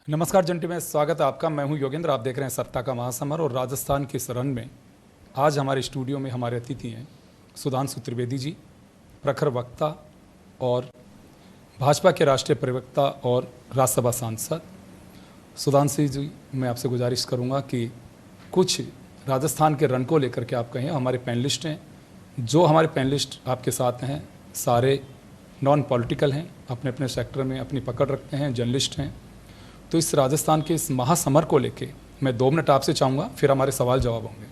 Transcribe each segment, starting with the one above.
नमस्कार जंटी में स्वागत है आपका। मैं हूं योगेंद्र। आप देख रहे हैं सत्ता का महासमर। और राजस्थान के इस रन में आज हमारे स्टूडियो में हमारे अतिथि हैं सुधांशु त्रिवेदी जी, प्रखर वक्ता और भाजपा के राष्ट्रीय प्रवक्ता और राज्यसभा सांसद। सुधांशु जी, मैं आपसे गुजारिश करूंगा कि कुछ राजस्थान के रन को लेकर के आप कहें। हमारे पैनलिस्ट हैं, जो हमारे पैनलिस्ट आपके साथ हैं सारे नॉन पॉलिटिकल हैं, अपने अपने सेक्टर में अपनी पकड़ रखते हैं, जर्नलिस्ट हैं। तो इस राजस्थान के इस महासमर को लेके मैं 2 मिनट आपसे चाहूँगा, फिर हमारे सवाल जवाब होंगे।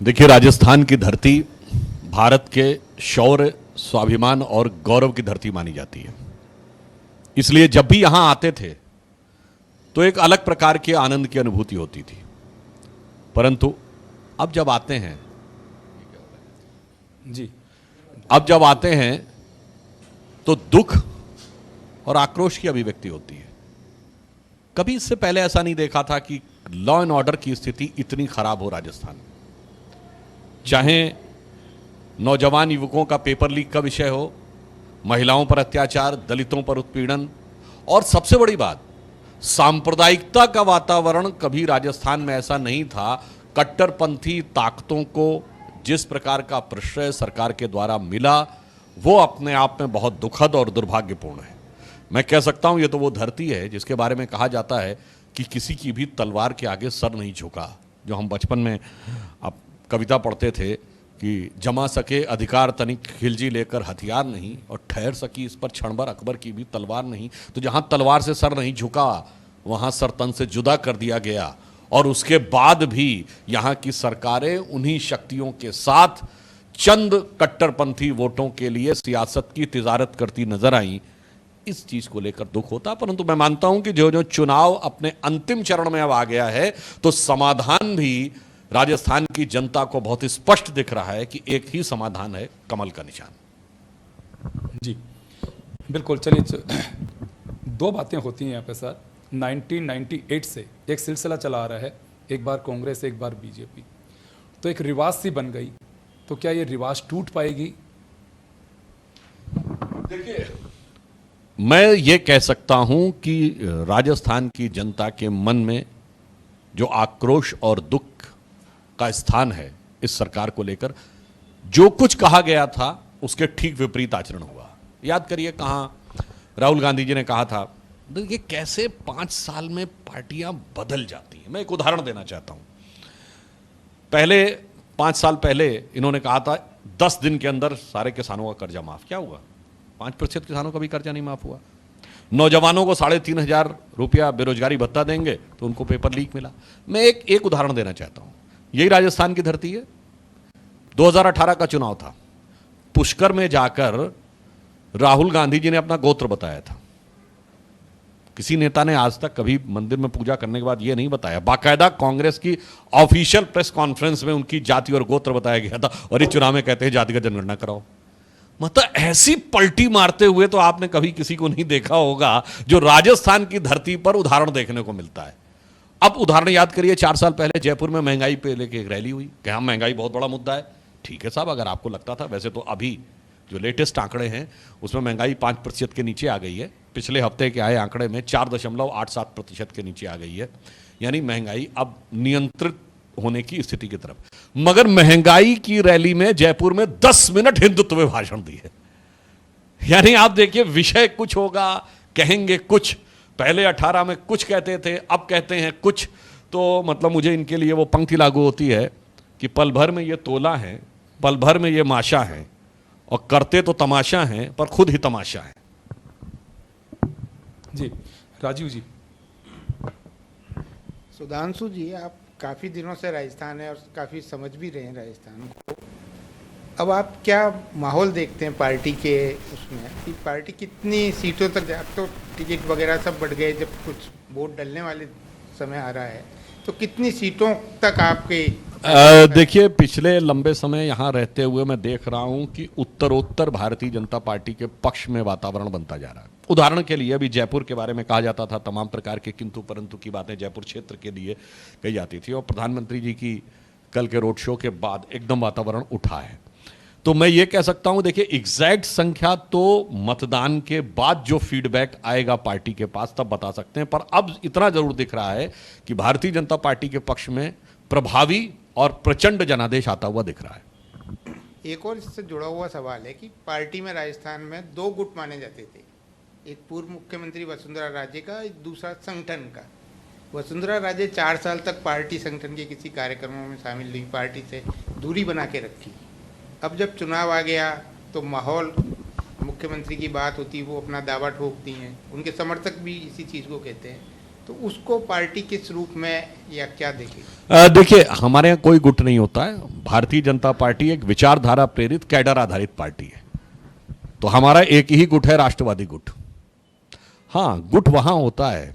देखिए, राजस्थान की धरती भारत के शौर्य, स्वाभिमान और गौरव की धरती मानी जाती है। इसलिए जब भी यहां आते थे तो एक अलग प्रकार के आनंद की अनुभूति होती थी। परंतु अब जब आते हैं तो दुख और आक्रोश की अभिव्यक्ति होती है। कभी इससे पहले ऐसा नहीं देखा था कि लॉ एंड ऑर्डर की स्थिति इतनी खराब हो राजस्थान में। चाहे नौजवान युवकों का पेपर लीक का विषय हो, महिलाओं पर अत्याचार, दलितों पर उत्पीड़न, और सबसे बड़ी बात सांप्रदायिकता का वातावरण कभी राजस्थान में ऐसा नहीं था। कट्टरपंथी ताकतों को जिस प्रकार का प्रश्रय सरकार के द्वारा मिला, वो अपने आप में बहुत दुखद और दुर्भाग्यपूर्ण है। मैं कह सकता हूं ये तो वो धरती है जिसके बारे में कहा जाता है कि किसी की भी तलवार के आगे सर नहीं झुका। जो हम बचपन में अब कविता पढ़ते थे कि जमा सके अधिकार तनिक खिलजी लेकर हथियार नहीं, और ठहर सकी इस पर क्षण भर अकबर की भी तलवार नहीं। तो जहां तलवार से सर नहीं झुका वहां सर तन से जुदा कर दिया गया। और उसके बाद भी यहाँ की सरकारें उन्हीं शक्तियों के साथ चंद कट्टरपंथी वोटों के लिए सियासत की तिजारत करती नजर आई। इस चीज को लेकर दुख होता। परंतु मैं मानता हूं कि जो जो चुनाव अपने अंतिम चरण में अब आ गया है, तो समाधान भी राजस्थान की जनता को बहुत स्पष्ट दिख रहा है कि एक ही समाधान है, कमल का निशान। जी बिल्कुल। चलिए, 2 बातें होती हैं यहाँ पे सर। 1998 से एक सिलसिला चला आ रहा है, एक बार कांग्रेस एक बार बीजेपी, तो एक रिवाज सी बन गई। तो क्या ये रिवाज टूट पाएगी? देखिए, मैं ये कह सकता हूं कि राजस्थान की जनता के मन में जो आक्रोश और दुख का स्थान है इस सरकार को लेकर, जो कुछ कहा गया था उसके ठीक विपरीत आचरण हुआ। याद करिए, कहां राहुल गांधी जी ने कहा था, देखिए कैसे 5 साल में पार्टियां बदल जाती हैं। मैं एक उदाहरण देना चाहता हूं। पहले 5 साल पहले इन्होंने कहा था 10 दिन के अंदर सारे किसानों का कर्जा माफ। क्या हुआ? 5% किसानों का भी कर्जा नहीं माफ हुआ। नौजवानों को 3,500 रुपया बेरोजगारी भत्ता देंगे तो उनको पेपर लीक मिला। मैं एक उदाहरण देना चाहता हूं। यही राजस्थान की धरती है। 2018 का चुनाव था। पुष्कर में जाकर राहुल गांधी जी ने अपना गोत्र बताया था। किसी नेता ने आज तक कभी मंदिर में पूजा करने के बाद यह नहीं बताया। बाकायदा कांग्रेस की ऑफिशियल प्रेस कॉन्फ्रेंस में उनकी जाति और गोत्र बताया गया था, और इस चुनाव में कहते हैं जातिगत जनगणना कराओ। मतलब ऐसी पलटी मारते हुए तो आपने कभी किसी को नहीं देखा होगा, जो राजस्थान की धरती पर उदाहरण देखने को मिलता है। अब उदाहरण याद करिए, 4 साल पहले जयपुर में महंगाई पे लेके एक रैली हुई कि हाँ, महंगाई बहुत बड़ा मुद्दा है। ठीक है साहब, अगर आपको लगता था। वैसे तो अभी जो लेटेस्ट आंकड़े हैं उसमें महंगाई 5% के नीचे आ गई है। पिछले हफ्ते के आए आंकड़े में 4.87% के नीचे आ गई है। यानी महंगाई अब नियंत्रित होने की स्थिति की तरफ। मगर महंगाई की रैली में जयपुर में 10 मिनट हिंदुत्व में भाषण दिए। यानी आप देखिए, विषय कुछ होगा, कहेंगे कुछ। पहले 18 में कुछ कहते थे, अब कहते हैं कुछ। तो मतलब मुझे इनके लिए वो पंक्ति लागू होती है कि पल भर में ये तोला है, पल भर में ये माशा है, और करते तो तमाशा है पर खुद ही तमाशा है। जी राजीव जी। सुधांशु जी, आप काफ़ी दिनों से राजस्थान है और काफ़ी समझ भी रहे हैं राजस्थान को। अब आप क्या माहौल देखते हैं पार्टी के उसमें कि पार्टी कितनी सीटों तक जा, तो टिकट वगैरह सब बढ़ गए, जब कुछ वोट डलने वाले समय आ रहा है तो कितनी सीटों तक आपके? देखिए, पिछले लंबे समय यहाँ रहते हुए मैं देख रहा हूँ कि उत्तरोत्तर भारतीय जनता पार्टी के पक्ष में वातावरण बनता जा रहा है। उदाहरण के लिए, अभी जयपुर के बारे में कहा जाता था, तमाम प्रकार के किंतु परंतु की बातें जयपुर क्षेत्र के लिए कही जाती थी, और प्रधानमंत्री जी की कल के रोड शो के बाद एकदम वातावरण उठा है। तो मैं ये कह सकता हूं, देखिए एग्जैक्ट संख्या तो मतदान के बाद जो फीडबैक आएगा पार्टी के पास तब बता सकते हैं, पर अब इतना जरूर दिख रहा है कि भारतीय जनता पार्टी के पक्ष में प्रभावी और प्रचंड जनादेश आता हुआ दिख रहा है। एक और इससे जुड़ा हुआ सवाल है कि पार्टी में राजस्थान में 2 गुट माने जाते थे, एक पूर्व मुख्यमंत्री वसुंधरा राजे का, एक दूसरा संगठन का। वसुंधरा राजे 4 साल तक पार्टी संगठन के किसी कार्यक्रमों में शामिल नहीं, पार्टी से दूरी बना के रखी। अब जब चुनाव आ गया तो माहौल, मुख्यमंत्री की बात होती, वो अपना दावा ठोकती हैं, उनके समर्थक भी इसी चीज़ को कहते हैं, तो उसको पार्टी किस रूप में या क्या देखेगी? देखिए हमारे यहाँ कोई गुट नहीं होता है। भारतीय जनता पार्टी एक विचारधारा प्रेरित कैडर आधारित पार्टी है। तो हमारा एक ही गुट है, राष्ट्रवादी गुट। हाँ, गुट वहां होता है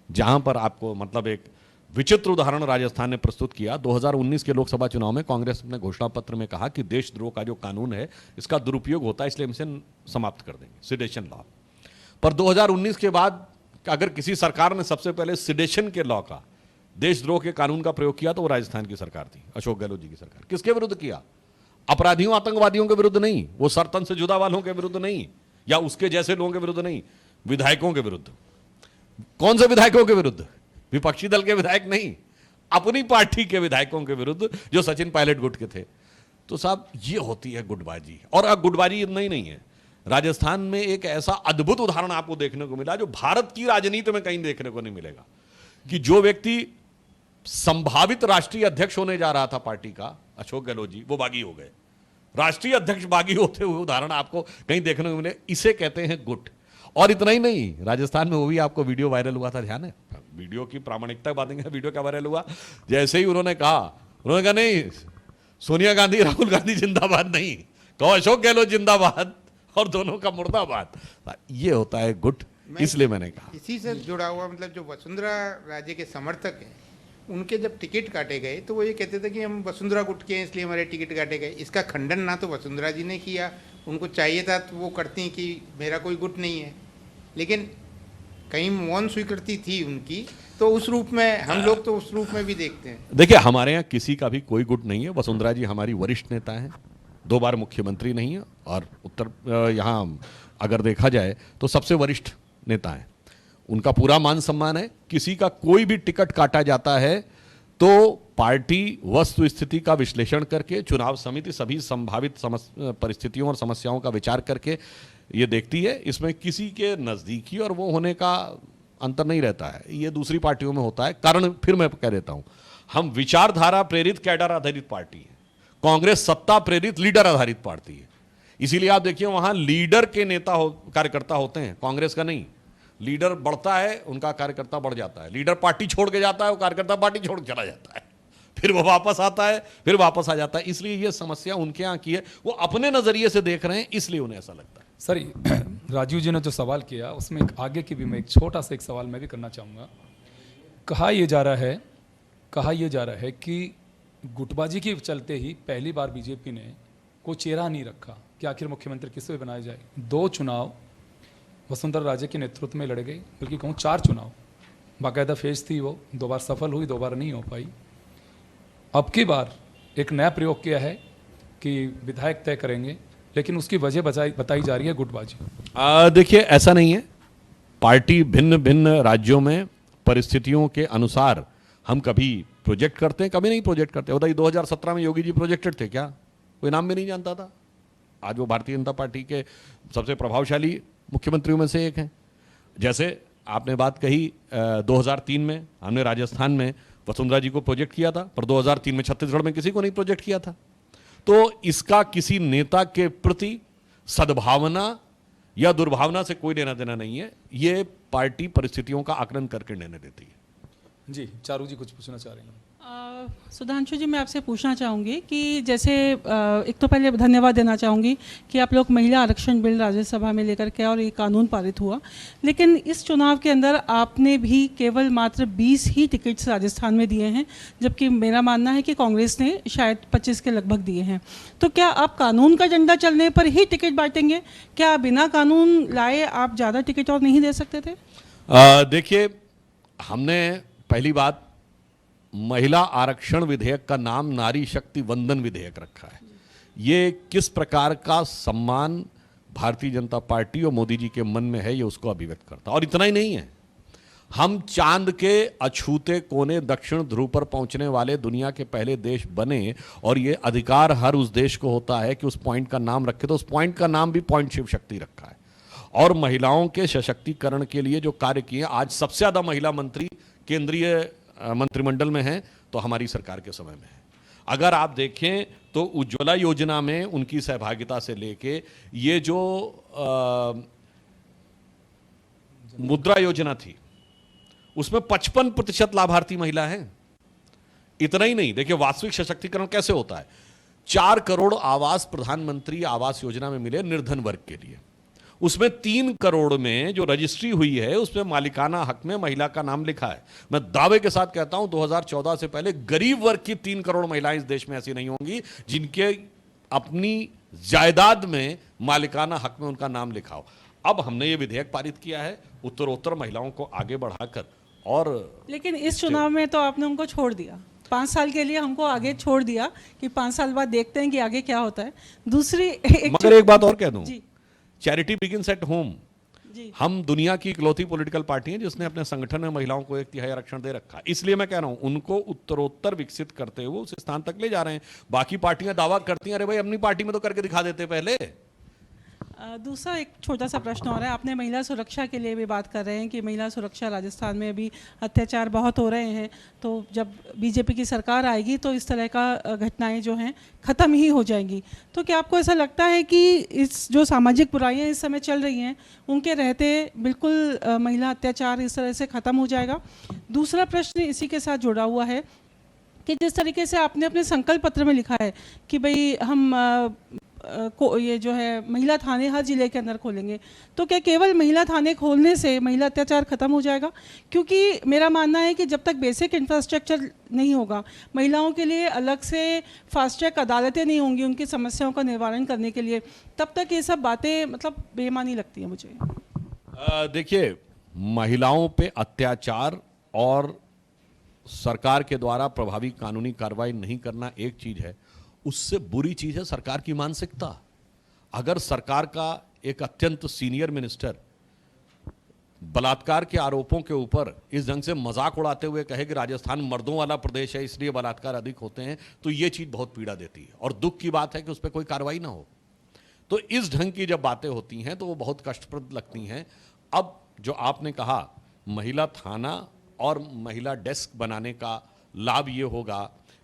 जहां पर आपको, मतलब एक विचित्र उदाहरण राजस्थान ने प्रस्तुत किया। 2019 के लोकसभा चुनाव में कांग्रेस ने घोषणा पत्र में कहा कि देशद्रोह का जो कानून है इसका दुरुपयोग होता है, इसलिए हम इसे समाप्त कर देंगे, सिडेशन लॉ। पर 2019 के बाद अगर किसी सरकार ने सबसे पहले सिडेशन के लॉ का, देशद्रोह के कानून का प्रयोग किया तो वो राजस्थान की सरकार थी, अशोक गहलोत जी की सरकार। किसके विरुद्ध किया? अपराधियों आतंकवादियों के विरुद्ध नहीं, वो सरतन से जुदा वालों के विरुद्ध नहीं, या उसके जैसे लोगों के विरुद्ध नहीं, विधायकों के विरुद्ध। कौन से विधायकों के विरुद्ध? विपक्षी दल के विधायक नहीं, अपनी पार्टी के विधायकों के विरुद्ध, जो सचिन पायलट गुट के थे। तो साहब ये होती है गुटबाजी। और अब गुटबाजी इतना ही नहीं है, राजस्थान में एक ऐसा अद्भुत उदाहरण आपको देखने को मिला जो भारत की राजनीति में कहीं देखने को नहीं मिलेगा, कि जो व्यक्ति संभावित राष्ट्रीय अध्यक्ष होने जा रहा था पार्टी का, अशोक गहलोत जी, वो बागी हो गए। राष्ट्रीय अध्यक्ष बागी होते हुए उदाहरण आपको कहीं देखने को मिले, इसे कहते हैं गुट। और इतना ही नहीं, राजस्थान में वो भी आपको वीडियो वायरल हुआ था, ध्यान है? वीडियो की प्रामाणिकता बातें, वीडियो क्या वायरल हुआ, जैसे ही उन्होंने कहा नहीं सोनिया गांधी राहुल गांधी जिंदाबाद नहीं, कहो अशोक गहलोत जिंदाबाद, और दोनों का मुर्दाबाद। ये होता है गुट, इसलिए मैंने कहा। इसी से जुड़ा हुआ, मतलब जो वसुंधरा राजे के समर्थक हैं, उनके जब टिकट काटे गए तो वो ये कहते थे कि हम वसुंधरा गुट के हैं इसलिए हमारे टिकट काटे गए। इसका खंडन ना तो वसुंधरा जी ने किया, उनको चाहिए था तो वो करती कि मेरा कोई गुट नहीं है, लेकिन कहीं मौन स्वीकृति थी उनकी, तो उस रूप में हम लोग तो उस रूप में भी देखते हैं। देखिए हमारे यहाँ किसी का भी कोई गुट नहीं है। वसुंधरा जी हमारी वरिष्ठ नेता हैं, 2 बार मुख्यमंत्री नहीं है, और उत्तर यहाँ अगर देखा जाए तो सबसे वरिष्ठ नेता हैं। उनका पूरा मान सम्मान है। किसी का कोई भी टिकट काटा जाता है तो पार्टी वस्तु स्थिति का विश्लेषण करके, चुनाव समिति सभी संभावित परिस्थितियों और समस्याओं का विचार करके ये देखती है। इसमें किसी के नज़दीकी और वो होने का अंतर नहीं रहता है, ये दूसरी पार्टियों में होता है। कारण फिर मैं कह देता हूं, हम विचारधारा प्रेरित कैडर आधारित पार्टी है, कांग्रेस सत्ता प्रेरित लीडर आधारित पार्टी है। इसीलिए आप देखिए वहां लीडर के नेता कार्यकर्ता होते हैं, कांग्रेस का नहीं। लीडर बढ़ता है, उनका कार्यकर्ता बढ़ जाता है। लीडर पार्टी छोड़ के जाता है, वो कार्यकर्ता पार्टी छोड़ के चला जाता है, फिर वो वापस आता है, फिर वापस आ जाता है। इसलिए ये समस्या उनके यहाँ की है, वो अपने नजरिए से देख रहे हैं, इसलिए उन्हें ऐसा लगता है। सर राजीव जी ने जो सवाल किया उसमें एक आगे की भी मैं एक छोटा सा एक सवाल मैं भी करना चाहूँगा। कहा यह जा रहा है कि गुटबाजी के चलते ही पहली बार बीजेपी ने कोई चेहरा नहीं रखा कि आखिर मुख्यमंत्री किससे बनाया जाए। 2 चुनाव वसुंधरा राजे के नेतृत्व में लड़े गए, बल्कि कहूँ 4 चुनाव बाकायदा फेज थी, वो 2 बार सफल हुई, 2 बार नहीं हो पाई। अब की बार एक नया प्रयोग किया है कि विधायक तय करेंगे, लेकिन उसकी वजह बताई जा रही है गुटबाजी। देखिए ऐसा नहीं है, पार्टी भिन्न भिन्न राज्यों में परिस्थितियों के अनुसार हम कभी प्रोजेक्ट करते हैं, कभी नहीं प्रोजेक्ट करते। बताइए 2017 में योगी जी प्रोजेक्टेड थे क्या? कोई नाम भी नहीं जानता था। आज वो भारतीय जनता पार्टी के सबसे प्रभावशाली मुख्यमंत्रियों में से एक हैं। जैसे आपने बात कही 2003 में हमने राजस्थान में वसुंधरा जी को प्रोजेक्ट किया था, पर 2003 में छत्तीसगढ़ में किसी को नहीं प्रोजेक्ट किया था। तो इसका किसी नेता के प्रति सद्भावना या दुर्भावना से कोई लेना देना नहीं है। ये पार्टी परिस्थितियों का आकलन करके निर्णय देती है। जी चारू जी कुछ पूछना चाह रहे हैं। सुधांशु जी, मैं आपसे पूछना चाहूँगी कि जैसे एक तो पहले धन्यवाद देना चाहूँगी कि आप लोग महिला आरक्षण बिल राज्यसभा में लेकर के और ये कानून पारित हुआ, लेकिन इस चुनाव के अंदर आपने भी केवल मात्र 20 ही टिकट्स राजस्थान में दिए हैं, जबकि मेरा मानना है कि कांग्रेस ने शायद 25 के लगभग दिए हैं। तो क्या आप कानून का झंडा चलने पर ही टिकट बांटेंगे? क्या बिना कानून लाए आप ज़्यादा टिकट और नहीं दे सकते थे? देखिए, हमने पहली बात, महिला आरक्षण विधेयक का नाम नारी शक्ति वंदन विधेयक रखा है। ये किस प्रकार का सम्मान भारतीय जनता पार्टी और मोदी जी के मन में है, ये उसको अभिव्यक्त करता है। और इतना ही नहीं है, हम चांद के अछूते कोने दक्षिण ध्रुव पर पहुंचने वाले दुनिया के पहले देश बने, और ये अधिकार हर उस देश को होता है कि उस पॉइंट का नाम रखे, तो उस पॉइंट का नाम भी पॉइंट शिव शक्ति रखा है। और महिलाओं के सशक्तिकरण के लिए जो कार्य किए, आज सबसे ज्यादा महिला मंत्री केंद्रीय मंत्रिमंडल में हैं तो हमारी सरकार के समय में है। अगर आप देखें तो उज्ज्वला योजना में उनकी सहभागिता से लेके ये जो मुद्रा योजना थी उसमें 55% लाभार्थी महिला हैं। इतना ही नहीं, देखिए वास्तविक सशक्तिकरण कैसे होता है। 4 करोड़ आवास प्रधानमंत्री आवास योजना में मिले निर्धन वर्ग के लिए, उसमें 3 करोड़ में जो रजिस्ट्री हुई है उसमें मालिकाना हक में महिला का नाम लिखा है। मैं दावे के साथ कहता हूं 2014 से पहले गरीब वर्ग की 3 करोड़ महिलाएं इस देश में ऐसी नहीं होंगी जिनके अपनी जायदाद में मालिकाना हक में उनका नाम लिखा हो। अब हमने ये विधेयक पारित किया है उत्तरोत्तर महिलाओं को आगे बढ़ाकर। और लेकिन इस चुनाव में तो आपने उनको छोड़ दिया, 5 साल के लिए हमको आगे छोड़ दिया कि 5 साल बाद देखते हैं कि आगे क्या होता है। दूसरी मगर एक बात और कह दूं, जी चैरिटी बिगिंस एट होम। जी हम दुनिया की इकलौती पॉलिटिकल पार्टी हैं जिसने अपने संगठन में महिलाओं को 1/3 आरक्षण दे रखा है। इसलिए मैं कह रहा हूं उनको उत्तरोत्तर विकसित करते हुए उस स्थान तक ले जा रहे हैं। बाकी पार्टियां दावा करती हैं अरे भाई अपनी पार्टी में तो करके दिखा देते पहले। दूसरा एक छोटा सा प्रश्न हो रहा है, आपने महिला सुरक्षा के लिए भी बात कर रहे हैं कि महिला सुरक्षा राजस्थान में अभी अत्याचार बहुत हो रहे हैं, तो जब बीजेपी की सरकार आएगी तो इस तरह का घटनाएं जो हैं ख़त्म ही हो जाएंगी। तो क्या आपको ऐसा लगता है कि इस जो सामाजिक बुराइयां इस समय चल रही हैं उनके रहते बिल्कुल महिला अत्याचार इस तरह से ख़त्म हो जाएगा? दूसरा प्रश्न इसी के साथ जुड़ा हुआ है कि जिस तरीके से आपने अपने संकल्प पत्र में लिखा है कि भाई हम को ये जो है महिला थाने हर जिले के अंदर खोलेंगे, तो क्या केवल महिला थाने खोलने से महिला अत्याचार खत्म हो जाएगा? क्योंकि मेरा मानना है कि जब तक बेसिक इंफ्रास्ट्रक्चर नहीं होगा, महिलाओं के लिए अलग से फास्ट ट्रैक अदालतें नहीं होंगी उनकी समस्याओं का निवारण करने के लिए, तब तक ये सब बातें मतलब बेमानी लगती है मुझे। देखिए, महिलाओं पे अत्याचार और सरकार के द्वारा प्रभावी कानूनी कार्रवाई नहीं करना एक चीज है, उससे बुरी चीज है सरकार की मानसिकता। अगर सरकार का एक अत्यंत सीनियर मिनिस्टर बलात्कार के आरोपों के ऊपर इस ढंग से मजाक उड़ाते हुए कहे कि राजस्थान मर्दों वाला प्रदेश है इसलिए बलात्कार अधिक होते हैं, तो यह चीज बहुत पीड़ा देती है और दुख की बात है कि उस पर कोई कार्रवाई ना हो। तो इस ढंग की जब बातें होती हैं तो वो बहुत कष्टप्रद लगती हैं। अब जो आपने कहा महिला थाना और महिला डेस्क बनाने का लाभ ये होगा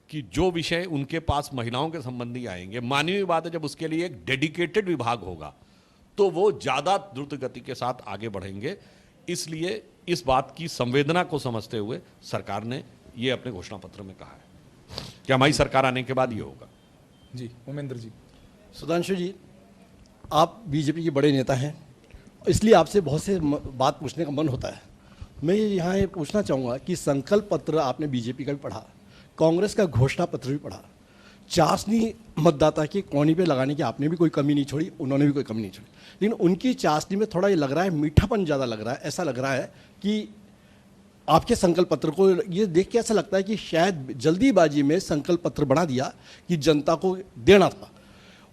कि जो विषय उनके पास महिलाओं के संबंधी आएंगे, मानवीय बात है, जब उसके लिए एक डेडिकेटेड विभाग होगा तो वो ज्यादा द्रुत गति के साथ आगे बढ़ेंगे। इसलिए इस बात की संवेदना को समझते हुए सरकार ने ये अपने घोषणा पत्र में कहा है कि हमारी सरकार आने के बाद ये होगा। जी उमेंद्र जी। सुधांशु जी, आप बीजेपी के बड़े नेता हैं, इसलिए आपसे बहुत से बात पूछने का मन होता है। मैं यहाँ ये पूछना चाहूँगा कि संकल्प पत्र आपने बीजेपी का भी पढ़ा, कांग्रेस का घोषणा पत्र भी पढ़ा, चाशनी मतदाता की कोनी पे लगाने की आपने भी कोई कमी नहीं छोड़ी, उन्होंने भी कोई कमी नहीं छोड़ी, लेकिन उनकी चाशनी में थोड़ा ये लग रहा है मीठापन ज़्यादा लग रहा है। ऐसा लग रहा है कि आपके संकल्प पत्र को ये देख के ऐसा लगता है कि शायद जल्दीबाजी में संकल्प पत्र बना दिया कि जनता को देना था,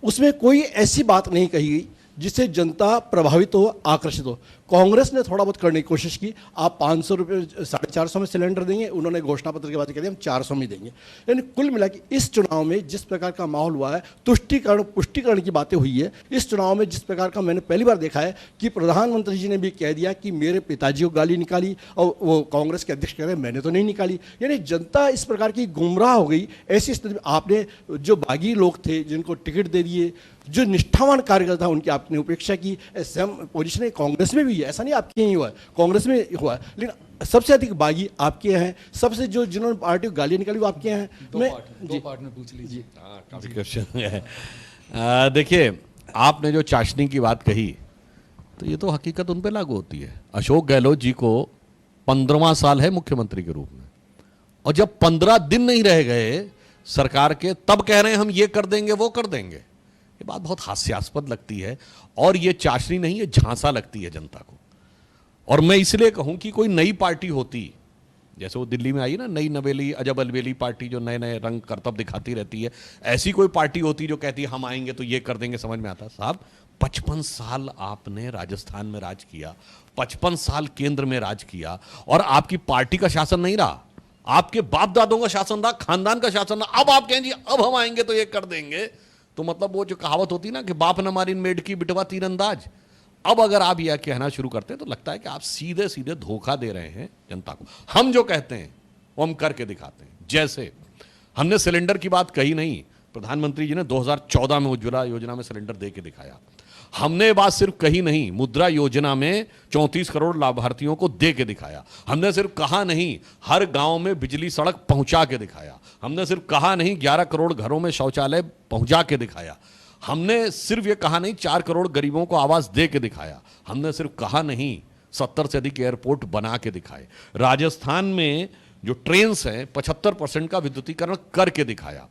उसमें कोई ऐसी बात नहीं कही गई जिससे जनता प्रभावित हो, आकर्षित हो। कांग्रेस ने थोड़ा बहुत करने की कोशिश की, आप 500 रुपये 450 में सिलेंडर देंगे, उन्होंने घोषणा पत्र के बाद कह दिया हम 400 में देंगे। यानी कुल मिला के इस चुनाव में जिस प्रकार का माहौल हुआ है, तुष्टिकरण पुष्टिकरण की बातें हुई है। इस चुनाव में जिस प्रकार का मैंने पहली बार देखा है कि प्रधानमंत्री जी ने भी कह दिया कि मेरे पिताजी को गाली निकाली, और वो कांग्रेस के अध्यक्ष कह रहे हैं मैंने तो नहीं निकाली। यानी जनता इस प्रकार की गुमराह हो गई। ऐसी स्थिति में आपने जो बागी लोग थे जिनको टिकट दे दिए, जो निष्ठावान कार्यकर्ता उनकी आपने उपेक्षा की। सेम पोजीशन है कांग्रेस में भी है, ऐसा नहीं आपके यहीं हुआ है, कांग्रेस में हुआ है, लेकिन सबसे अधिक बागी आपके हैं। सबसे जो जिन्होंने पार्टी को गालियां निकाली वो आपके हैं। दो पार्ट में पूछ लीजिए। काफी क्वेश्चन है। देखिए, आपने जो चाशनी की बात कही तो ये तो हकीकत उन पे लागू होती है। अशोक गहलोत जी को 15वां साल है मुख्यमंत्री के रूप में, और जब 15 दिन नहीं रह गए सरकार के, तब कह रहे हैं हम ये कर देंगे वो कर देंगे। ये बात बहुत हास्यास्पद लगती है और ये चाशनी नहीं, ये झांसा लगती है जनता को। और मैं इसलिए कहूं कि कोई नई पार्टी होती जैसे वो दिल्ली में आई ना नई नवेली अजब अलबेली पार्टी जो नए नए रंग करतब दिखाती रहती है, ऐसी कोई पार्टी होती जो कहती है हम आएंगे तो ये कर देंगे, समझ में आता। साहब 55 साल आपने राजस्थान में राज किया, 55 साल केंद्र में राज किया, और आपकी पार्टी का शासन नहीं रहा, आपके बाप दादों का शासन रहा, खानदान का शासन रहा। अब आप कहें जी अब हम आएंगे तो ये कर देंगे, तो मतलब वो जो कहावत होती ना कि बाप न मारी मेड की बिटवा तीरंदाज, अब अगर आप यह कहना शुरू करते हैं तो लगता है कि आप सीधे सीधे धोखा दे रहे हैं जनता को। हम जो कहते हैं वो हम करके दिखाते हैं। जैसे हमने सिलेंडर की बात कही नहीं, प्रधानमंत्री जी ने 2014 में उज्ज्वला योजना में सिलेंडर दे के दिखाया। हमने ये बात सिर्फ कही नहीं, मुद्रा योजना में 34 करोड़ लाभार्थियों को दे के दिखाया। हमने सिर्फ कहा नहीं, हर गांव में बिजली सड़क पहुंचा के दिखाया। हमने सिर्फ कहा नहीं, 11 करोड़ घरों में शौचालय पहुंचा के दिखाया। हमने सिर्फ ये कहा नहीं, 4 करोड़ गरीबों को आवास दे के दिखाया। हमने सिर्फ कहा नहीं, 70 से अधिक एयरपोर्ट बना के दिखाए। राजस्थान में जो ट्रेन्स हैं 75% का विद्युतीकरण करके दिखाया।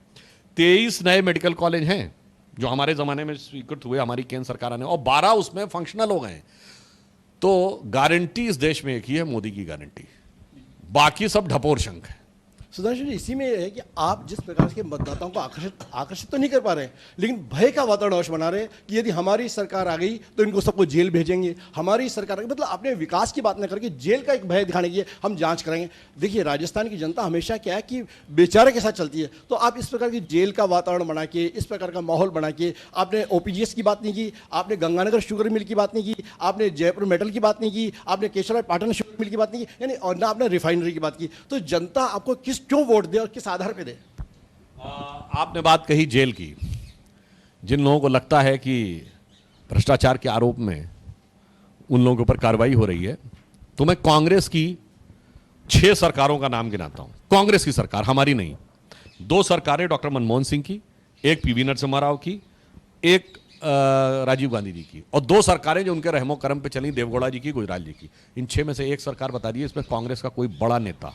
23 नए मेडिकल कॉलेज हैं जो हमारे ज़माने में स्वीकृत हुए हमारी केंद्र सरकार ने, और 12 उसमें फंक्शनल हो गए हैं। तो गारंटी इस देश में एक ही है, मोदी की गारंटी, बाकी सब ढपोर शंख है। सुधांशु जी, इसी में है कि आप जिस प्रकार के मतदाताओं को आकर्षित तो नहीं कर पा रहे हैं, लेकिन भय का वातावरण अवश्य बना रहे हैं कि यदि हमारी सरकार आ गई तो इनको सबको जेल भेजेंगे, हमारी सरकार आ गई, मतलब आपने विकास की बात न करके जेल का एक भय दिखाने की हम जांच करेंगे। देखिए, राजस्थान की जनता हमेशा क्या है कि बेचारे के साथ चलती है, तो आप इस प्रकार की जेल का वातावरण बना के, इस प्रकार का माहौल बना के, आपने OPGS की बात नहीं की, आपने गंगानगर शुगर मिल की बात नहीं की, आपने जयपुर मेटल की बात नहीं की, आपने केशवराय पाटन शुगर मिल की बात नहीं की, यानी और ना आपने रिफाइनरी की बात की। तो जनता आपको क्यों वोट दे और किस आधार पे दे? आपने बात कही जेल की। जिन लोगों को लगता है कि भ्रष्टाचार के आरोप में उन लोगों के ऊपर कार्रवाई हो रही है, तो मैं कांग्रेस की 6 सरकारों का नाम गिनाता हूं। कांग्रेस की सरकार, हमारी नहीं। 2 सरकारें डॉक्टर मनमोहन सिंह की, एक PV नरसिम्हा राव की, एक राजीव गांधी जी की, और 2 सरकारें जो उनके रहमो करम पे चली, देवगौड़ा जी की, गुजराल जी की। इन 6 में से एक सरकार बता दी इसमें कांग्रेस का कोई बड़ा नेता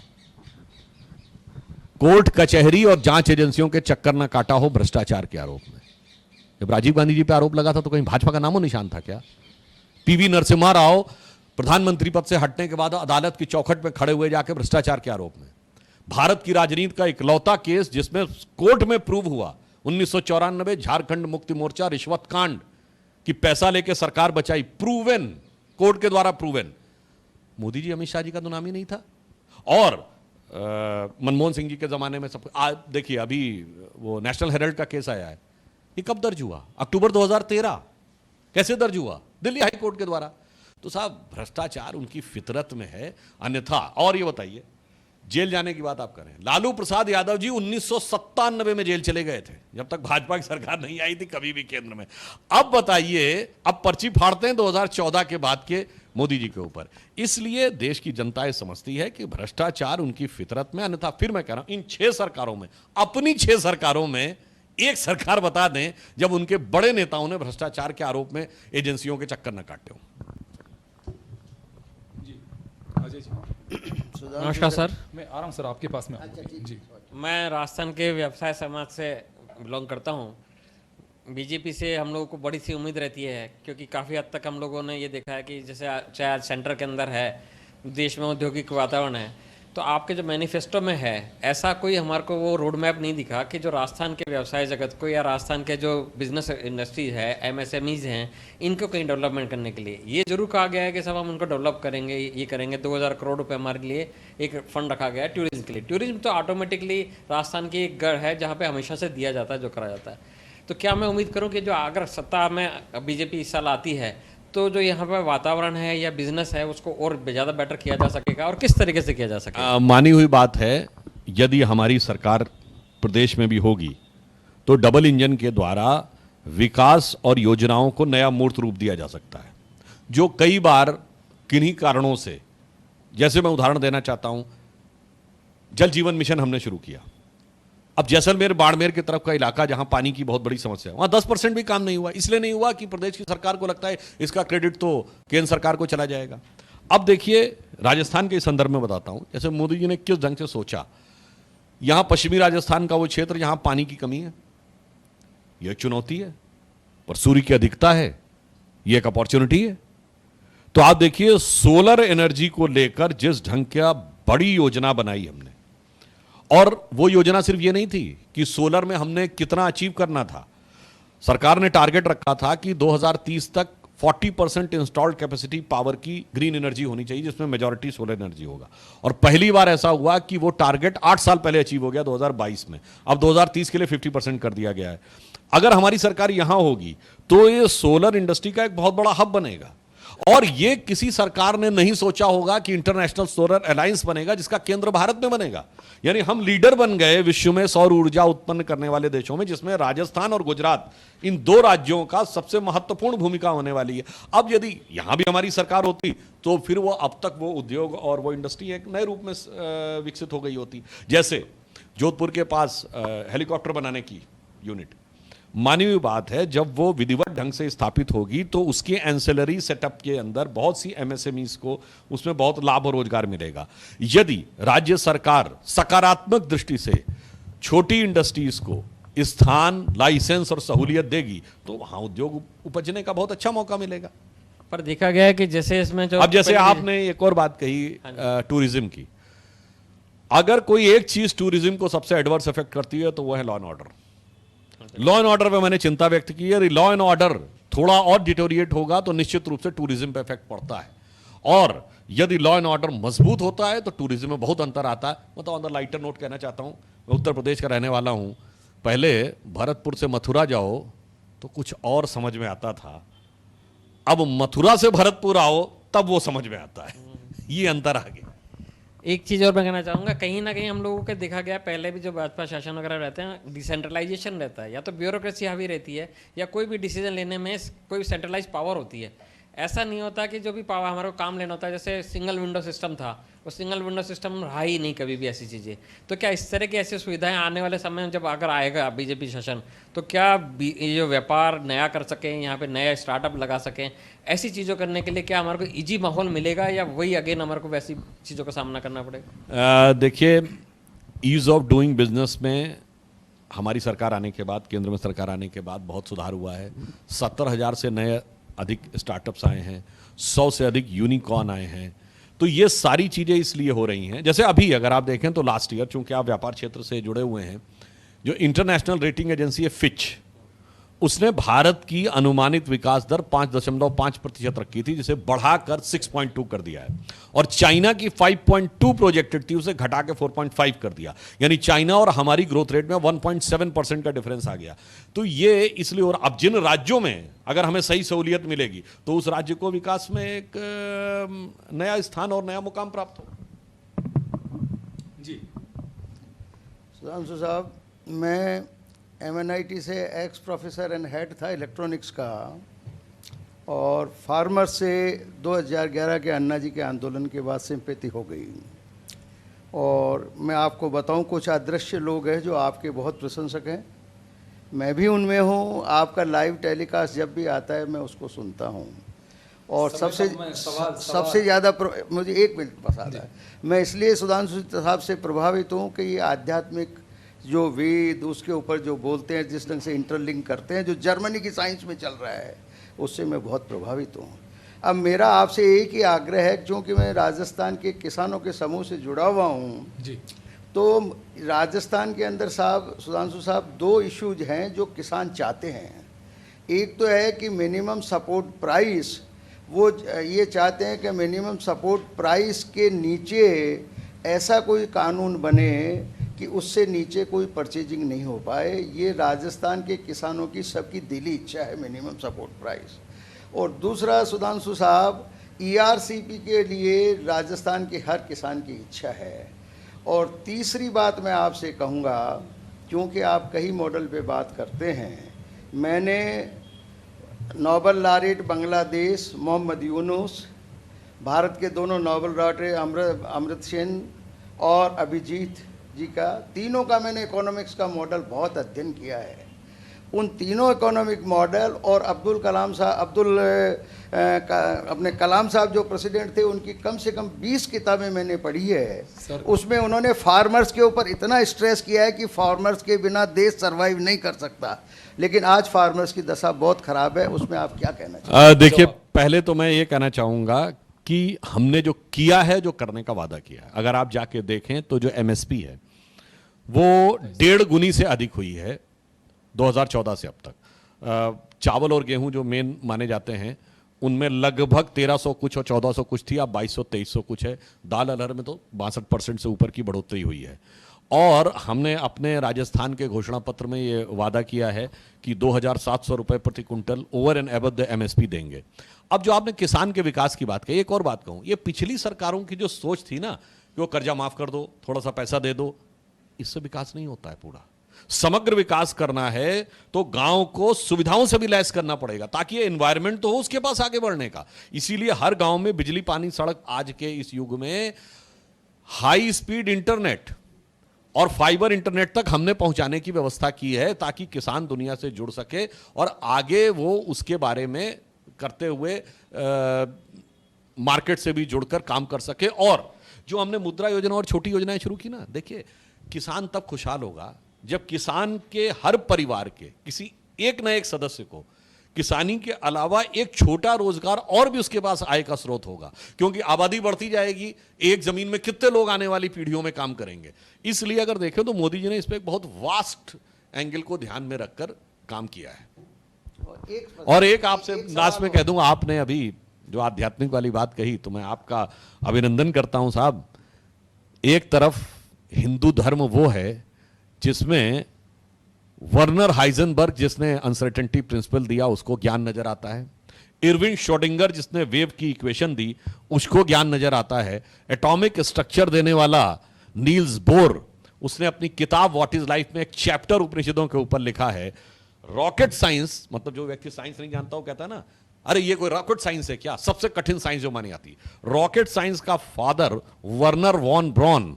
कोर्ट कचहरी और जांच एजेंसियों के चक्कर न काटा हो भ्रष्टाचार के आरोप में। जब राजीव गांधी जी पे आरोप लगा था तो कहीं भाजपा का नामो निशान था क्या? PV नरसिम्हा राव प्रधानमंत्री पद से हटने के बाद अदालत की चौखट में खड़े हुए जाके भ्रष्टाचार के आरोप में। भारत की राजनीति का इकलौता केस जिसमें कोर्ट में प्रूव हुआ, 1994 झारखंड मुक्ति मोर्चा रिश्वत कांड कि पैसा लेके सरकार बचाई, प्रूवन, कोर्ट के द्वारा प्रूवन। मोदी जी अमित शाह जी का तो नाम ही नहीं था। और मनमोहन सिंह जी के जमाने में सब देखिए, अभी वो नेशनल हेराल्ड का केस आया है, ये कब दर्ज हुआ? अक्टूबर 2013। कैसे दर्ज हुआ? दिल्ली हाई कोर्ट के द्वारा। तो साहब भ्रष्टाचार उनकी फितरत में है, अन्यथा। और ये बताइए, जेल जाने की बात आप करें, लालू प्रसाद यादव जी 1997 में जेल चले गए थे, जब तक भाजपा की सरकार नहीं आई थी कभी भी केंद्र में। अब बताइए, अब पर्ची फाड़ते हैं 2014 के बाद के मोदी जी के ऊपर। इसलिए देश की जनता ये समझती है कि भ्रष्टाचार उनकी फितरत में, अन्यथा फिर मैं कह रहा हूं, इन 6 सरकारों में, अपनी 6 सरकारों में एक सरकार बता दें जब उनके बड़े नेताओं ने भ्रष्टाचार के आरोप में एजेंसियों के चक्कर न काटे हो। जी अजय जी, नमस्कार सर। मैं आ रहा हूं सर, आपके पास में जी। मैं राजस्थान के व्यवसाय समाज से बिलोंग करता हूं। बीजेपी से हम लोगों को बड़ी सी उम्मीद रहती है, क्योंकि काफ़ी हद तक हम लोगों ने ये देखा है कि जैसे चाहे आज सेंटर के अंदर है, देश में औद्योगिक वातावरण है, तो आपके जो मैनिफेस्टो में है, ऐसा कोई हमारे को वो रोड मैप नहीं दिखा कि जो राजस्थान के व्यवसाय जगत को या राजस्थान के जो बिजनेस इंडस्ट्री है, MSMEs हैं, इनको कहीं डेवलपमेंट करने के लिए ये जरूर कहा गया है कि सब हम उनको डेवलप करेंगे, ये करेंगे। 2000 करोड़ रुपये हमारे लिए एक फंड रखा गया है टूरिज्म के लिए। टूरिज्म तो ऑटोमेटिकली राजस्थान की एक गढ़ है जहाँ पर हमेशा से दिया जाता है, जो करा जाता है। तो क्या मैं उम्मीद करूं कि जो अगर सत्ता में बीजेपी इस साल आती है तो जो यहाँ पर वातावरण है या बिजनेस है उसको और ज़्यादा बेटर किया जा सकेगा, और किस तरीके से किया जा सकेगा? मानी हुई बात है, यदि हमारी सरकार प्रदेश में भी होगी तो डबल इंजन के द्वारा विकास और योजनाओं को नया मूर्त रूप दिया जा सकता है, जो कई बार किन्हीं कारणों से, जैसे मैं उदाहरण देना चाहता हूं, जल जीवन मिशन हमने शुरू किया। अब जैसलमेर बाड़मेर की तरफ का इलाका जहां पानी की बहुत बड़ी समस्या है, वहां 10% भी काम नहीं हुआ। इसलिए नहीं हुआ कि प्रदेश की सरकार को लगता है इसका क्रेडिट तो केंद्र सरकार को चला जाएगा। अब देखिए, राजस्थान के संदर्भ में बताता हूं, जैसे मोदी जी ने किस ढंग से सोचा। यहां पश्चिमी राजस्थान का वो क्षेत्र जहां पानी की कमी है, यह चुनौती है, पर सूर्य की अधिकता है, यह एक अपॉर्चुनिटी है। तो आप देखिए, सोलर एनर्जी को लेकर जिस ढंग का बड़ी योजना बनाई हमने, और वो योजना सिर्फ ये नहीं थी कि सोलर में हमने कितना अचीव करना था। सरकार ने टारगेट रखा था कि 2030 तक 40% इंस्टॉल्ड कैपेसिटी पावर की ग्रीन एनर्जी होनी चाहिए, जिसमें मेजॉरिटी सोलर एनर्जी होगा। और पहली बार ऐसा हुआ कि वो टारगेट 8 साल पहले अचीव हो गया 2022 में। अब 2030 के लिए 50% कर दिया गया है। अगर हमारी सरकार यहां होगी तो ये सोलर इंडस्ट्री का एक बहुत बड़ा हब बनेगा। और ये किसी सरकार ने नहीं सोचा होगा कि इंटरनेशनल सोलर अलायंस बनेगा जिसका केंद्र भारत में बनेगा। यानी हम लीडर बन गए विश्व में सौर ऊर्जा उत्पन्न करने वाले देशों में, जिसमें राजस्थान और गुजरात, इन 2 राज्यों का सबसे महत्वपूर्ण भूमिका होने वाली है। अब यदि यहां भी हमारी सरकार होती तो फिर वो अब तक वो उद्योग और वो इंडस्ट्री एक नए रूप में विकसित हो गई होती। जैसे जोधपुर के पास हेलीकॉप्टर बनाने की यूनिट, मानवीय बात है, जब वो विधिवत ढंग से स्थापित होगी तो उसके एंसेलरी सेटअप के अंदर बहुत सी एमएसएमईज को उसमें बहुत लाभ और रोजगार मिलेगा। यदि राज्य सरकार सकारात्मक दृष्टि से छोटी इंडस्ट्रीज को स्थान, लाइसेंस और सहूलियत देगी तो वहां उद्योग उपजने का बहुत अच्छा मौका मिलेगा। पर देखा गया है कि जैसे इसमें जो अब जैसे आपने एक और बात कही टूरिज्म की, अगर कोई एक चीज टूरिज्म को सबसे एडवर्स इफेक्ट करती है तो वो है law and order. Law and order पे मैंने चिंता व्यक्त की है। लॉ एंड ऑर्डर थोड़ा और डिटोरिएट होगा तो निश्चित रूप से टूरिज्म पे इफेक्ट पड़ता है, और यदि लॉ एंड ऑर्डर मजबूत होता है तो टूरिज्म में बहुत अंतर आता है। मतलब ऑन द लाइटर नोट कहना चाहता हूं, मैं उत्तर प्रदेश का रहने वाला हूं। पहले भरतपुर से मथुरा जाओ तो कुछ और समझ में आता था, अब मथुरा से भरतपुर आओ तब वो समझ में आता है। ये अंतर आ गया। एक चीज़ और मैं कहना चाहूँगा, कहीं ना कहीं हम लोगों के देखा गया पहले भी जो भाजपा शासन वगैरह रहते हैं, डिसेंट्रलाइजेशन रहता है, या तो ब्यूरोक्रेसी हावी रहती है या कोई भी डिसीजन लेने में कोई सेंट्रलाइज पावर होती है। ऐसा नहीं होता कि जो भी पावर हमारे को काम लेना होता है, जैसे सिंगल विंडो सिस्टम था, वो सिंगल विंडो सिस्टम रहा ही नहीं कभी भी ऐसी चीज़ें। तो क्या इस तरह की ऐसी सुविधाएं आने वाले समय में जब अगर आएगा बीजेपी शासन, तो क्या ये जो व्यापार नया कर सकें, यहाँ पे नया स्टार्टअप लगा सकें, ऐसी चीज़ों करने के लिए क्या हमारे को ईजी माहौल मिलेगा, या वही अगेन हमारे को वैसी चीज़ों का सामना करना पड़ेगा? देखिए, ईज ऑफ डूइंग बिजनेस में हमारी सरकार आने के बाद, केंद्र में सरकार आने के बाद बहुत सुधार हुआ है। 70,000 से नए अधिक स्टार्टअप्स आए हैं, 100 से अधिक यूनिकॉर्न आए हैं। तो ये सारी चीज़ें इसलिए हो रही हैं। जैसे अभी अगर आप देखें तो लास्ट ईयर, चूंकि आप व्यापार क्षेत्र से जुड़े हुए हैं, जो इंटरनेशनल रेटिंग एजेंसी है फिच, उसने भारत की अनुमानित विकास दर 5.5% रखी थी, जिसे बढ़ाकर 6.2 कर दिया है। और चाइना की 5.2 प्रोजेक्टेड थी, उसे घटा के 4.5 कर दिया। यानी चाइना और हमारी ग्रोथ रेट में 1.7% का डिफरेंस आ गया। तो ये इसलिए, और अब जिन राज्यों में अगर हमें सही सहूलियत मिलेगी तो उस राज्य को विकास में एक नया स्थान और नया मुकाम प्राप्त हो। जी सुधांशु साहब, मैं MNIT से एक्स प्रोफेसर एंड हेड था इलेक्ट्रॉनिक्स का, और फार्मर से 2011 के अन्ना जी के आंदोलन के बाद सिंपैथी हो गई। और मैं आपको बताऊं, कुछ अदृश्य लोग हैं जो आपके बहुत प्रशंसक हैं, मैं भी उनमें हूं। आपका लाइव टेलीकास्ट जब भी आता है मैं उसको सुनता हूं, और सबसे ज़्यादा मुझे 1 मिनट बस आता है। मैं इसलिए सुधांशु साहब से प्रभावित हूँ कि ये आध्यात्मिक जो वेद, उसके ऊपर जो बोलते हैं, जिस ढंग से इंटरलिंक करते हैं, जो जर्मनी की साइंस में चल रहा है, उससे मैं बहुत प्रभावित हूँ। अब मेरा आपसे एक ही आग्रह है, क्योंकि मैं राजस्थान के किसानों के समूह से जुड़ा हुआ हूँ जी, तो राजस्थान के अंदर साहब, सुधांशु साहब, 2 इश्यूज हैं जो किसान चाहते हैं। एक तो है कि मिनिमम सपोर्ट प्राइस, वो ये चाहते हैं कि मिनिमम सपोर्ट प्राइस के नीचे ऐसा कोई कानून बने कि उससे नीचे कोई परचेजिंग नहीं हो पाए। ये राजस्थान के किसानों की सबकी दिली इच्छा है, मिनिमम सपोर्ट प्राइस। और दूसरा सुधांशु साहब, ERCP के लिए राजस्थान के हर किसान की इच्छा है। और तीसरी बात मैं आपसे कहूँगा, क्योंकि आप कई मॉडल पे बात करते हैं, मैंने नोबल लॉरेट बांग्लादेश मोहम्मद यूनुस, भारत के दोनों नोबल लॉरेट अमर्त्य सेन और अभिजीत जी का, तीनों का मैंने इकोनॉमिक्स का मॉडल बहुत अध्ययन किया है। उन तीनों इकोनॉमिक मॉडल और अब्दुल कलाम साहब, अपने कलाम साहब जो प्रेसिडेंट थे, उनकी कम से कम 20 किताबें मैंने पढ़ी है। उसमें उन्होंने फार्मर्स के ऊपर इतना स्ट्रेस किया है कि फार्मर्स के बिना देश सर्वाइव नहीं कर सकता। लेकिन आज फार्मर्स की दशा बहुत ख़राब है, उसमें आप क्या कहना चाहते हैं? देखिए, पहले तो मैं ये कहना चाहूँगा कि हमने जो किया है, जो करने का वादा किया है, अगर आप जाके देखें तो जो एमएसपी है वो 1.5 गुनी से अधिक हुई है 2014 से अब तक। चावल और गेहूं जो मेन माने जाते हैं उनमें लगभग 1300 कुछ और 1400 कुछ थी, अब 2200 2300 कुछ है। दाल अरहर में तो 62% से ऊपर की बढ़ोतरी हुई है। और हमने अपने राजस्थान के घोषणा पत्र में ये वादा किया है कि 2700 रुपए प्रति quintal over and above the MSP देंगे। अब जो आपने किसान के विकास की बात कही, एक और बात कहूं, ये पिछली सरकारों की जो सोच थी ना कि वो कर्जा माफ कर दो, थोड़ा सा पैसा दे दो, इससे विकास नहीं होता है। पूरा समग्र विकास करना है तो गांव को सुविधाओं से भी लैस करना पड़ेगा ताकि ये एनवायरनमेंट तो हो उसके पास आगे बढ़ने का। इसीलिए हर गांव में बिजली, पानी, सड़क, आज के इस युग में हाई स्पीड इंटरनेट और फाइबर इंटरनेट तक हमने पहुंचाने की व्यवस्था की है ताकि किसान दुनिया से जुड़ सके और आगे वो उसके बारे में करते हुए मार्केट से भी जुड़कर काम कर सके। और जो हमने मुद्रा योजना और छोटी योजनाएं शुरू की ना, देखिए किसान तब खुशहाल होगा जब किसान के हर परिवार के किसी एक न एक सदस्य को किसानी के अलावा एक छोटा रोजगार और भी उसके पास आय का स्रोत होगा, क्योंकि आबादी बढ़ती जाएगी, एक जमीन में कितने लोग आने वाली पीढ़ियों में काम करेंगे। इसलिए अगर देखें तो मोदी जी ने इस पर एक बहुत वास्ट एंगल को ध्यान में रखकर काम किया है। और एक आपसे लास्ट में कह दूंगा, आपने अभी जो आध्यात्मिक वाली बात कही तो मैं आपका अभिनंदन करता हूं साहब। एक तरफ हिंदू धर्म वो है जिसमें वर्नर हाइजेनबर्ग जिसने अनसर्टेनिटी प्रिंसिपल दिया उसको ज्ञान नजर आता है, इरविन श्रोडिंगर जिसने वेव की इक्वेशन दी उसको ज्ञान नजर आता है, एटॉमिक स्ट्रक्चर देने वाला नील्स बोर उसने अपनी किताब व्हाट इज लाइफ में एक चैप्टर उपनिषदों के ऊपर लिखा है। रॉकेट साइंस, मतलब जो व्यक्ति साइंस नहीं जानता वो कहता है ना अरे ये कोई रॉकेट साइंस है क्या, सबसे कठिन साइंस जो मानी जाती। रॉकेट साइंस का फादर वर्नर वॉन ब्रॉन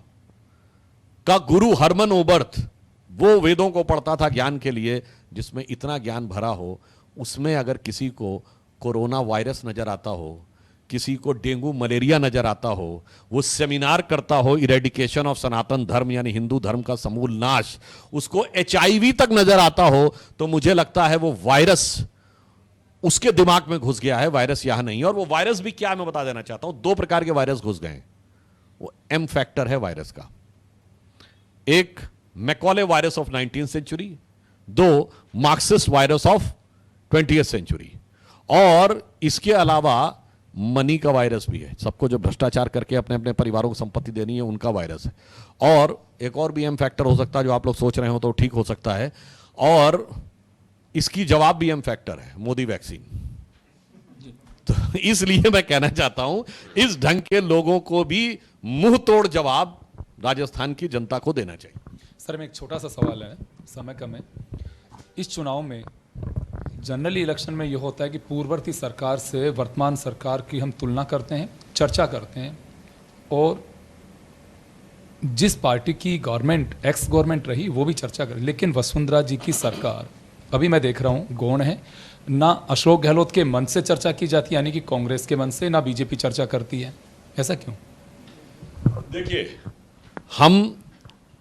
का गुरु हरमन ओबर्थ, वो वेदों को पढ़ता था ज्ञान के लिए, जिसमें इतना ज्ञान भरा हो उसमें अगर किसी को कोरोना वायरस नजर आता हो, किसी को डेंगू मलेरिया नजर आता हो, वो सेमिनार करता हो इरेडिकेशन ऑफ सनातन धर्म यानी हिंदू धर्म का समूल नाश, उसको HIV तक नजर आता हो, तो मुझे लगता है वो वायरस उसके दिमाग में घुस गया है, वायरस यहां नहीं। और वो वायरस भी क्या है मैं बता देना चाहता हूं, 2 प्रकार के वायरस घुस गए हैं। वो M फैक्टर है वायरस का, एक Macaulay virus of 19th century, 2 Marxist virus of 20th century, और इसके अलावा मनी का वायरस भी है, सबको जो भ्रष्टाचार करके अपने अपने परिवारों को संपत्ति देनी है उनका वायरस है। और एक और भी एम फैक्टर हो सकता है जो आप लोग सोच रहे हो तो ठीक हो सकता है, और इसकी जवाब भी एम फैक्टर है, मोदी वैक्सीन। तो इसलिए मैं कहना चाहता हूं इस ढंग के लोगों को भी मुंह तोड़ जवाब राजस्थान की जनता को देना चाहिए। सर में एक छोटा सा सवाल है, समय कम है। इस चुनाव में जनरली इलेक्शन में यह होता है कि पूर्ववर्ती सरकार से वर्तमान सरकार की हम तुलना करते हैं, चर्चा करते हैं, और जिस पार्टी की गवर्नमेंट एक्स गवर्नमेंट रही वो भी चर्चा करें। लेकिन वसुंधरा जी की सरकार अभी मैं देख रहा हूँ गौण है, ना अशोक गहलोत के मन से चर्चा की जाती है यानी कि कांग्रेस के मन से, ना बीजेपी चर्चा करती है, ऐसा क्यों? देखिए हम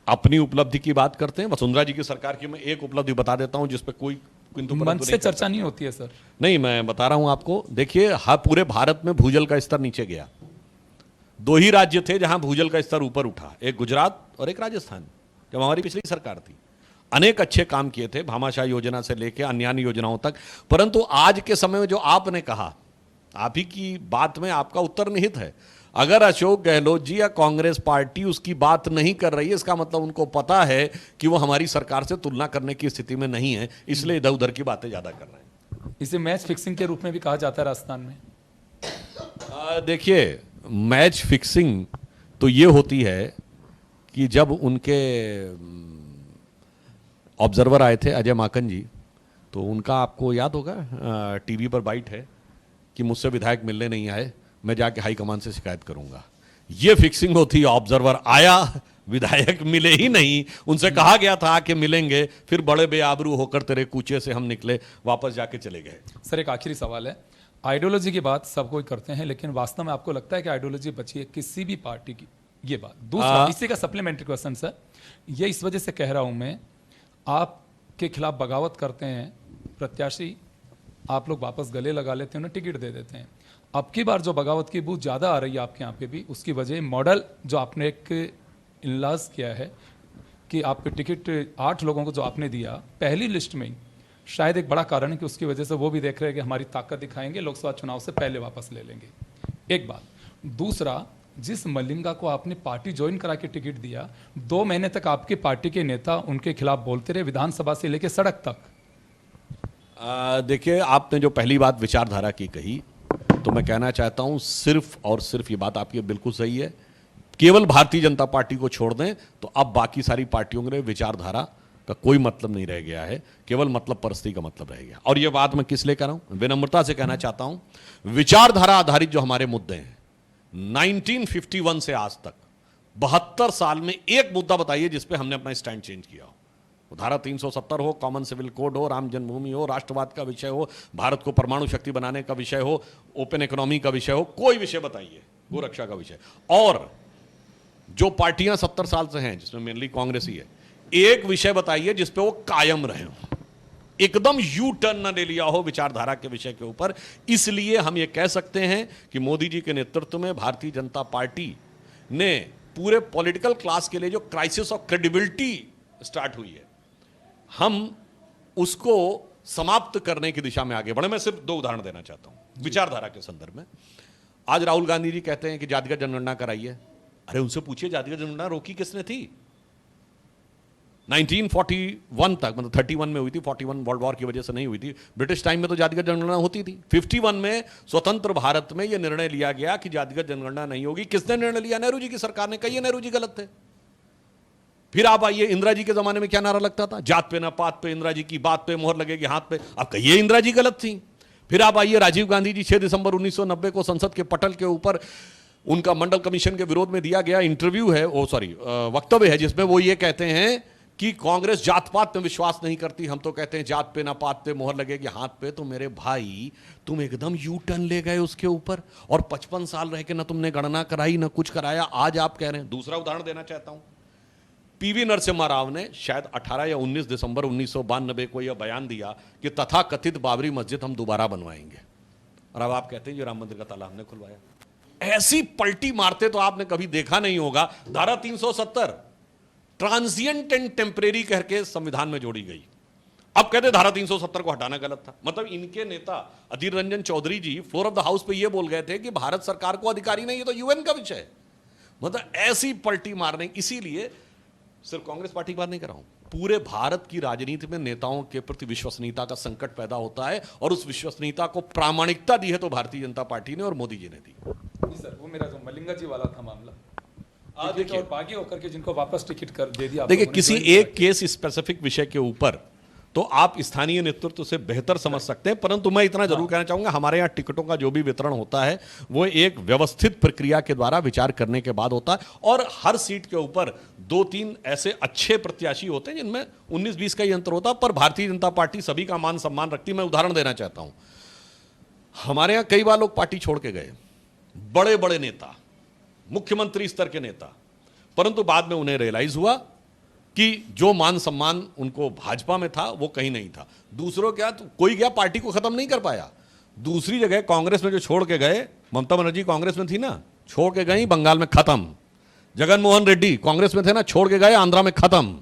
अपनी उपलब्धि की बात करते हैं, वसुंधरा जी की सरकार की मैं एक उपलब्धि बता देता हूं जिसपे कोई मन से चर्चा नहीं होती है सर। नहीं, मैं बता रहा हूं आपको। देखिए हर पूरे भारत में भूजल का स्तर नीचे गया, 2 ही राज्य थे जहां भूजल का स्तर ऊपर उठा, एक गुजरात और एक राजस्थान, जब हमारी पिछली सरकार थी। अनेक अच्छे काम किए थे, भामाशाह योजना से लेकर अन्य योजनाओं तक, परंतु आज के समय में जो आपने कहा, आप ही की बात में आपका उत्तर निहित है। अगर अशोक गहलोत जी या कांग्रेस पार्टी उसकी बात नहीं कर रही है, इसका मतलब उनको पता है कि वो हमारी सरकार से तुलना करने की स्थिति में नहीं है, इसलिए इधर उधर की बातें ज्यादा कर रहे हैं। इसे मैच फिक्सिंग के रूप में भी कहा जाता है राजस्थान में। देखिए मैच फिक्सिंग तो ये होती है कि जब उनके ऑब्जर्वर आए थे अजय माकन जी, तो उनका आपको याद होगा टीवी पर बाइट है कि मुझसे विधायक मिलने नहीं आए, मैं जाके हाईकमान से शिकायत करूंगा। ये फिक्सिंग होती है। ऑब्जर्वर आया, विधायक मिले ही नहीं, उनसे कहा गया था कि मिलेंगे, फिर बड़े बेआबरू होकर तेरे कूचे से हम निकले, वापस जाके चले गए। सर एक आखिरी सवाल है, आइडियोलॉजी की बात सब कोई करते हैं, लेकिन वास्तव में आपको लगता है कि आइडियोलॉजी बची है किसी भी पार्टी की? ये बात दूसरा, इसी का सप्लीमेंट्री क्वेश्चन सर, ये इस वजह से कह रहा हूं मैं, आपके खिलाफ बगावत करते हैं प्रत्याशी, आप लोग वापस गले लगा लेते हैं, उन्हें टिकट दे देते हैं, अब की बार जो बगावत की बूथ ज़्यादा आ रही है आपके यहाँ पे भी, उसकी वजह मॉडल जो आपने एक इनलाज किया है कि आप टिकट 8 लोगों को जो आपने दिया पहली लिस्ट में ही, शायद एक बड़ा कारण है कि उसकी वजह से वो भी देख रहे हैं कि हमारी ताकत दिखाएंगे, लोकसभा चुनाव से पहले वापस ले लेंगे। एक बात। दूसरा, जिस मलिंगा को आपने पार्टी ज्वाइन करा के टिकट दिया, 2 महीने तक आपकी पार्टी के नेता उनके खिलाफ बोलते रहे, विधानसभा से लेकर सड़क तक। देखिए, आपने जो पहली बात विचारधारा की कही, तो मैं कहना चाहता हूं सिर्फ और सिर्फ ये बात आपकी बिल्कुल सही है। केवल भारतीय जनता पार्टी को छोड़ दें तो अब बाकी सारी पार्टियों में विचारधारा का कोई मतलब नहीं रह गया है, केवल मतलब परस्ती का मतलब रह गया। और ये बात मैं किस लिए कर रहा हूं, विनम्रता से कहना चाहता हूं, विचारधारा आधारित जो हमारे मुद्दे हैं 1951 से आज तक 72 साल में एक मुद्दा बताइए जिसपे हमने अपना स्टैंड चेंज किया हो। धारा 370 हो, कॉमन सिविल कोड हो, राम जन्मभूमि हो, राष्ट्रवाद का विषय हो, भारत को परमाणु शक्ति बनाने का विषय हो, ओपन इकोनॉमी का विषय हो, कोई विषय बताइए, गोरक्षा का विषय। और जो पार्टियां 70 साल से हैं, जिसमें मेनली कांग्रेस ही है, एक विषय बताइए जिसपे वो कायम रहे हो, एकदम यू टर्न न ले लिया हो विचारधारा के विषय के ऊपर। इसलिए हम ये कह सकते हैं कि मोदी जी के नेतृत्व में भारतीय जनता पार्टी ने पूरे पॉलिटिकल क्लास के लिए जो क्राइसिस ऑफ क्रेडिबिलिटी स्टार्ट हुई है, हम उसको समाप्त करने की दिशा में आगे बढ़े। मैं सिर्फ 2 उदाहरण देना चाहता हूं विचारधारा के संदर्भ में। आज राहुल गांधी जी कहते हैं कि जातिगत जनगणना कराइए। अरे उनसे पूछिए जातिगत जनगणना रोकी किसने थी? 1941 तक, मतलब 31 में हुई थी, 41 वर्ल्ड वॉर की वजह से नहीं हुई थी। ब्रिटिश टाइम में तो जातिगत जनगणना होती थी। 51 में स्वतंत्र भारत में यह निर्णय लिया गया कि जातिगत जनगणना नहीं होगी। किसने निर्णय लिया? नेहरू जी की सरकार ने। कही नेहरू जी गलत थे। फिर आप आइए, इंदिरा जी के जमाने में क्या नारा लगता था? जात पे ना पात पे, इंदिरा जी की बात पे मोहर लगेगी हाथ पे। अब कहिए इंदिरा जी गलत थी। फिर आप आइए, राजीव गांधी जी 6 दिसंबर 1990 को संसद के पटल के ऊपर उनका मंडल कमीशन के विरोध में दिया गया इंटरव्यू है, वक्तव्य है, जिसमें वो ये कहते हैं कि कांग्रेस जात पात में विश्वास नहीं करती, हम तो कहते हैं जात पे ना पात पे मोहर लगेगी हाथ पे। तो मेरे भाई, तुम एकदम यू टर्न ले गए उसके ऊपर, और 55 साल रह के ना तुमने गणना कराई ना कुछ कराया, आज आप कह रहे हैं। दूसरा उदाहरण देना चाहता हूं, पीवी नरसिम्हा राव ने शायद 18 या 19 दिसंबर 1992 को यह बयान दिया कि तथाकथित बाबरी मस्जिद हम दोबारा बनवाएंगे, और अब आप कहते हैं जो राम मंदिर का ताला हमने खुलवाया। ऐसी पलटी मारते तो आपने कभी देखा नहीं होगा। धारा 370 ट्रांजिएंट एंड टेम्परेरी करके संविधान में जोड़ी गई। अब कहते धारा 370 को हटाना गलत था। मतलब इनके नेता अधीर रंजन चौधरी जी फ्लोर ऑफ द हाउस पे ये बोल गए थे कि भारत सरकार को अधिकारी नहीं, ये तो यूएन का विषय है। मतलब ऐसी पलटी मारने, इसीलिए सिर्फ कांग्रेस पार्टी की बात नहीं कर रहा हूं, पूरे भारत की राजनीति में नेताओं के प्रति विश्वसनीयता का संकट पैदा होता है, और उस विश्वसनीयता को प्रामाणिकता दी है तो भारतीय जनता पार्टी ने और मोदी जी ने दी। सर, वो मेरा जो मलिंगा जी वाला था मामला, देखिए, और बागी होकर के जिनको वापस टिकट कर दे दिया। देखिए, किसी एक केस स्पेसिफिक विषय के ऊपर तो आप स्थानीय नेतृत्व से बेहतर समझ सकते हैं, परंतु मैं इतना जरूर कहना चाहूंगा, हमारे यहाँ टिकटों का जो भी वितरण होता है वो एक व्यवस्थित प्रक्रिया के द्वारा विचार करने के बाद होता है, और हर सीट के ऊपर 2-3 ऐसे अच्छे प्रत्याशी होते हैं जिनमें 19-20 का ही अंतर होता है, पर भारतीय जनता पार्टी सभी का मान सम्मान रखती है। मैं उदाहरण देना चाहता हूं, हमारे यहाँ कई बार लोग पार्टी छोड़ के गए, बड़े बड़े नेता, मुख्यमंत्री स्तर के नेता, परंतु बाद में उन्हें रियलाइज हुआ कि जो मान सम्मान उनको भाजपा में था वो कहीं नहीं था। दूसरों क्या, तो कोई गया पार्टी को खत्म नहीं कर पाया। दूसरी जगह कांग्रेस में जो छोड़ के गए, ममता बनर्जी कांग्रेस में थी ना, छोड़ के गई बंगाल में खत्म। जगनमोहन रेड्डी कांग्रेस में थे ना, छोड़ के गए आंध्रा में खत्म।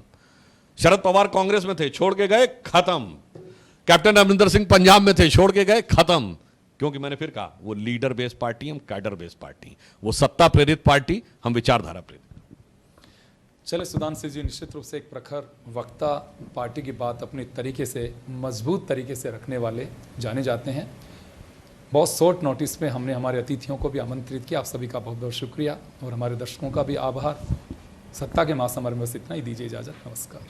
शरद पवार कांग्रेस में थे, छोड़ के गए खत्म। कैप्टन अमरिंदर सिंह पंजाब में थे, छोड़ के गए खत्म। क्योंकि मैंने फिर कहा, वो लीडर बेस्ड पार्टी, हम कैडर बेस्ड पार्टी, वो सत्ता प्रेरित पार्टी, हम विचारधारा प्रेरित। चले, सुधांशु जी निश्चित रूप से एक प्रखर वक्ता, पार्टी की बात अपने तरीके से, मजबूत तरीके से रखने वाले जाने जाते हैं। बहुत शॉर्ट नोटिस में हमने हमारे अतिथियों को भी आमंत्रित किया। आप सभी का बहुत बहुत शुक्रिया, और हमारे दर्शकों का भी आभार। सत्ता के महासमर में बस इतना ही, दीजिए इजाज़त, नमस्कार।